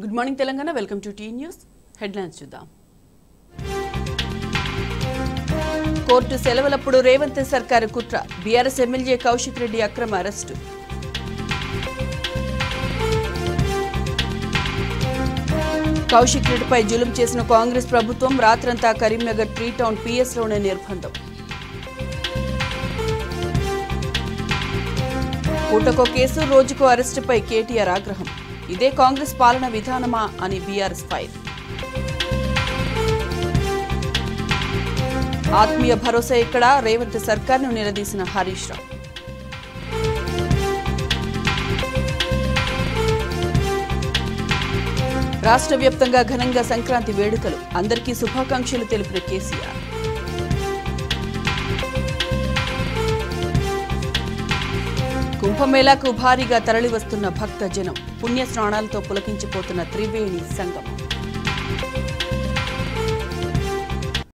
Good morning Telangana welcome to T news headlines చూద్దాం. Court సెలవులప్పుడు రేవంత్ సర్కారు కుట్ర, బీఆర్ఎస్ ఎమ్మెల్యే కౌశిక్ రెడ్డి అక్రమ అరెస్టు. కౌశిక్ రెడ్డిపై జులుం చేసిన కాంగ్రెస్ ప్రభుత్వం, రాత్రంతా కరీంనగర్ ట్రీ టౌన్ పిఎస్లోనే నిర్బంధం. పూటకో కేసు, రోజుకో అరెస్టుపై కేటీఆర్ ఆగ్రహం. ఇదే కాంగ్రెస్ పాలన విధానమా అని బీఆర్ఎస్ ఫైర్. ఆత్మీయ భరోసా ఎక్కడ, రేవంత్ సర్కార్ను నిలదీసిన హరీష్ రావు. రాష్ట్ర వ్యాప్తంగా ఘనంగా సంక్రాంతి వేడుకలు, అందరికీ శుభాకాంక్షలు తెలిపిన కేసీఆర్. కుంభమేళాకు భారీగా తరలివస్తున్న భక్త జనం, పుణ్య స్నానాలతో పులకించిపోతున్న త్రివేణి సంగమం.